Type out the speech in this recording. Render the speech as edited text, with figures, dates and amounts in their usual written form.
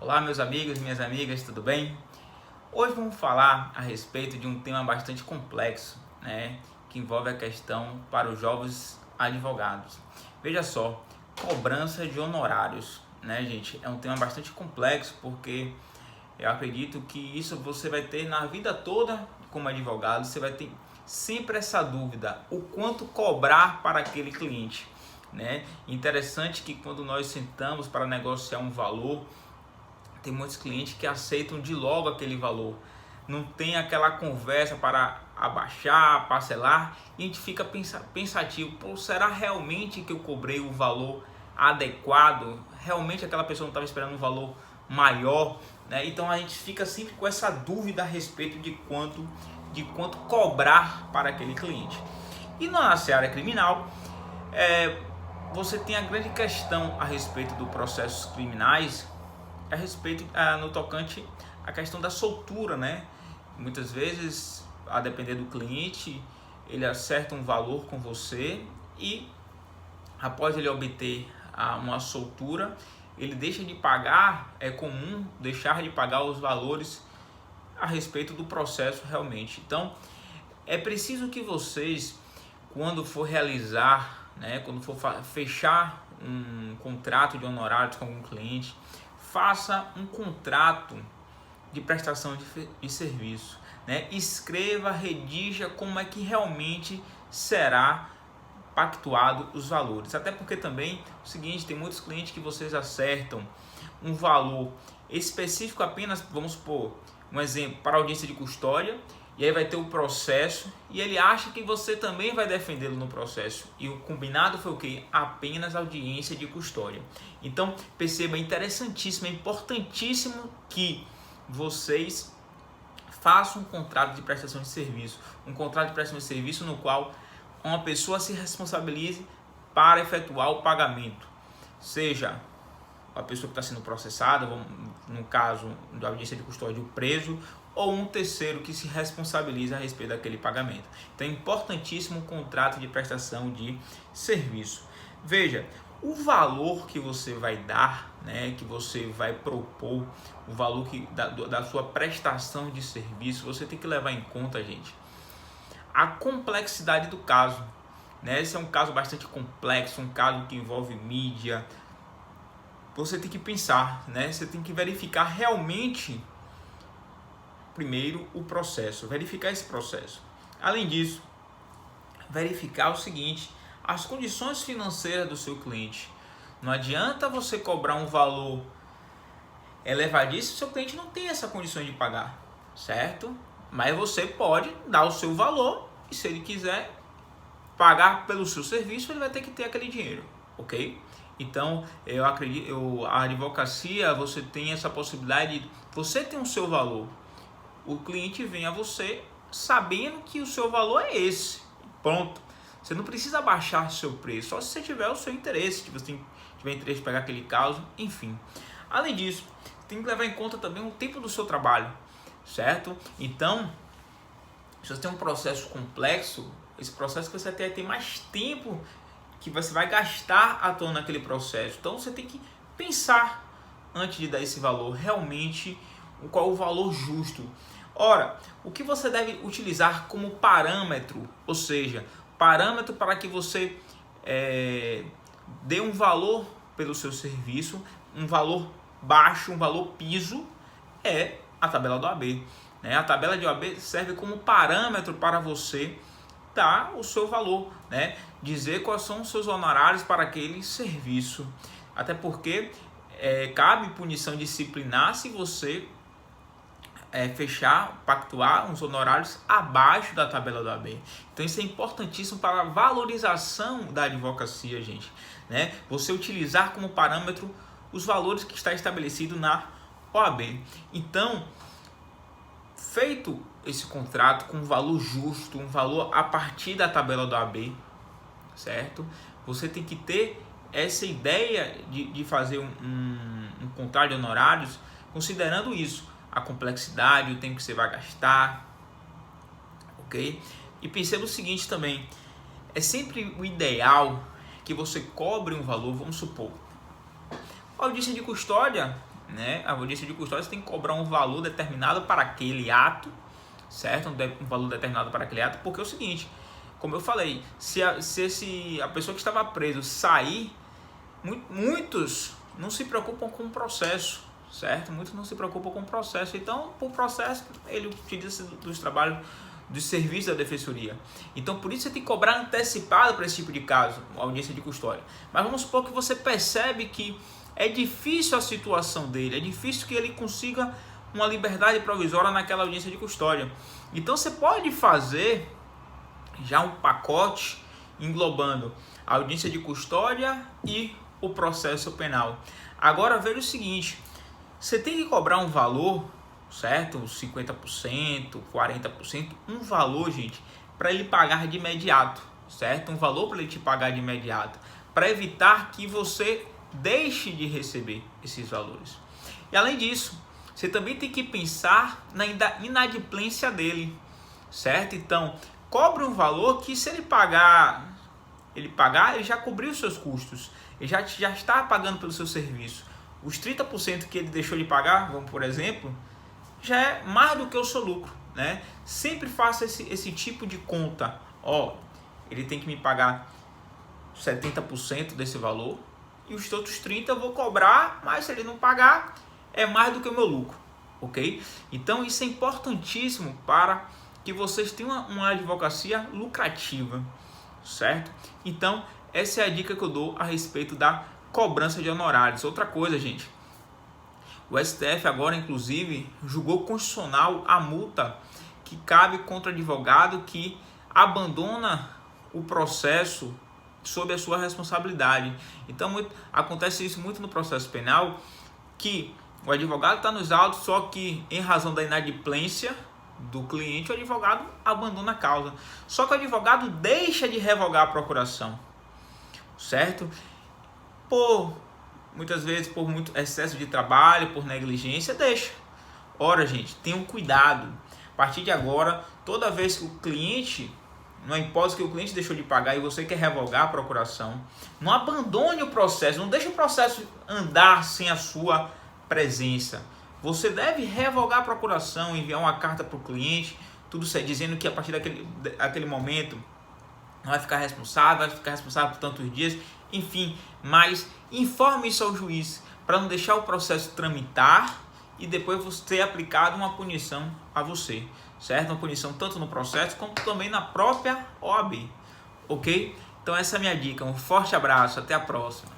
Olá meus amigos, minhas amigas, tudo bem? Hoje vamos falar a respeito de um tema bastante complexo, que envolve a questão para os jovens advogados. Veja só, cobrança de honorários, gente? É um tema bastante complexo porque eu acredito que isso você vai ter na vida toda como advogado, você vai ter sempre essa dúvida, o quanto cobrar para aquele cliente, Interessante que quando nós sentamos para negociar um valor, tem muitos clientes que aceitam de logo aquele valor, não tem aquela conversa para abaixar, parcelar, e a gente fica pensativo, será realmente que eu cobrei o valor adequado? Realmente aquela pessoa não estava esperando um valor maior, Então a gente fica sempre com essa dúvida a respeito de quanto cobrar para aquele cliente. E na seara criminal, você tem a grande questão a respeito dos processos criminais, a respeito no tocante à questão da soltura, Muitas vezes, a depender do cliente, ele acerta um valor com você e após ele obter uma soltura, ele deixa de pagar, é comum deixar de pagar os valores a respeito do processo realmente. Então, é preciso que vocês, quando for realizar, quando for fechar um contrato de honorários com algum cliente, faça um contrato de prestação de serviço, Escreva, redija como é que realmente será pactuado os valores. Até porque também o seguinte, tem muitos clientes que vocês acertam um valor específico apenas, vamos supor, um exemplo, para audiência de custódia, e aí vai ter o processo e ele acha que você também vai defendê-lo no processo. E o combinado foi o quê? Apenas audiência de custódia. Então, perceba, é interessantíssimo, é importantíssimo que vocês façam um contrato de prestação de serviço. Um contrato de prestação de serviço no qual uma pessoa se responsabilize para efetuar o pagamento. Seja a pessoa que está sendo processada, no caso da audiência de custódia, o preso, ou um terceiro que se responsabiliza a respeito daquele pagamento. Então é importantíssimo o contrato de prestação de serviço. Veja, o valor que você vai dar, que você vai propor, o valor da sua prestação de serviço, você tem que levar em conta, gente, a complexidade do caso. Esse é um caso bastante complexo, um caso que envolve mídia. Você tem que pensar, você tem que verificar realmente primeiro o processo, verificar esse processo. Além disso, verificar o seguinte, as condições financeiras do seu cliente. Não adianta você cobrar um valor elevadíssimo se o seu cliente não tem essa condição de pagar, certo? Mas você pode dar o seu valor e se ele quiser pagar pelo seu serviço, ele vai ter que ter aquele dinheiro, ok? Então, eu acredito, a advocacia, você tem essa possibilidade de você tem o seu valor. O cliente vem a você sabendo que o seu valor é esse. Pronto. Você não precisa baixar seu preço, só se você tiver o seu interesse, se você tiver interesse em pegar aquele caso, enfim. Além disso, tem que levar em conta também o tempo do seu trabalho, certo? Então, se você tem um processo complexo, esse processo que você vai ter mais tempo que você vai gastar atuando naquele processo. Então, você tem que pensar antes de dar esse valor, realmente, qual é o valor justo. Ora, o que você deve utilizar como parâmetro, ou seja, parâmetro para que você dê um valor pelo seu serviço, um valor baixo, um valor piso, é a tabela do AB. A tabela de OAB serve como parâmetro para você dar o seu valor, dizer quais são os seus honorários para aquele serviço. Até porque cabe punição disciplinar se você pactuar uns honorários abaixo da tabela do AB. Então isso é importantíssimo para a valorização da advocacia, gente. Você utilizar como parâmetro os valores que está estabelecido na OAB. Então, feito esse contrato com um valor justo, um valor a partir da tabela do AB, certo? Você tem que ter essa ideia de fazer um contrato de honorários considerando isso, a complexidade, o tempo que você vai gastar, ok? E perceba o seguinte também, é sempre o ideal que você cobre um valor, vamos supor, a audiência de custódia, né? A audiência de custódia você tem que cobrar um valor determinado para aquele ato, certo? Um valor determinado para aquele ato, porque é o seguinte, como eu falei, se a pessoa que estava preso sair, muitos não se preocupam com o processo, certo? Muitos não se preocupam com o processo, então por processo ele utiliza dos trabalhos do serviço da defensoria. Então por isso você tem que cobrar antecipado para esse tipo de caso, audiência de custódia. Mas vamos supor que você percebe que é difícil a situação dele, é difícil que ele consiga uma liberdade provisória naquela audiência de custódia. Então você pode fazer já um pacote englobando a audiência de custódia e o processo penal. Agora veja o seguinte, você tem que cobrar um valor, certo? 50%, 40%, um valor, gente, para ele pagar de imediato, certo? Um valor para ele te pagar de imediato, para evitar que você deixe de receber esses valores. E além disso, você também tem que pensar na inadimplência dele, certo? Então, cobre um valor que se ele pagar, ele já cobriu os seus custos, ele já está pagando pelo seu serviço. Os 30% que ele deixou de pagar, vamos por exemplo, já é mais do que o seu lucro, né? Sempre faça esse tipo de conta. Ó, ele tem que me pagar 70% desse valor e os outros 30% eu vou cobrar, mas se ele não pagar, é mais do que o meu lucro, ok? Então isso é importantíssimo para que vocês tenham uma advocacia lucrativa, certo? Então essa é a dica que eu dou a respeito da cobrança de honorários. Outra coisa, gente, o STF agora inclusive julgou constitucional a multa que cabe contra advogado que abandona o processo sob a sua responsabilidade. Então acontece isso muito no processo penal, que o advogado está nos autos, só que em razão da inadimplência do cliente, o advogado abandona a causa. Só que o advogado deixa de revogar a procuração, certo? Muitas vezes por muito excesso de trabalho, por negligência, deixa. Ora, gente, tenham cuidado. A partir de agora, toda vez que o cliente, numa hipótese que o cliente deixou de pagar e você quer revogar a procuração, não abandone o processo, não deixe o processo andar sem a sua presença. Você deve revogar a procuração, enviar uma carta para o cliente, tudo certo, dizendo que a partir daquele momento não vai ficar responsável, vai ficar responsável por tantos dias, enfim, mas informe isso ao juiz para não deixar o processo tramitar e depois você ter aplicado uma punição a você, certo? Uma punição tanto no processo como também na própria OAB, ok? Então essa é a minha dica, um forte abraço, até a próxima.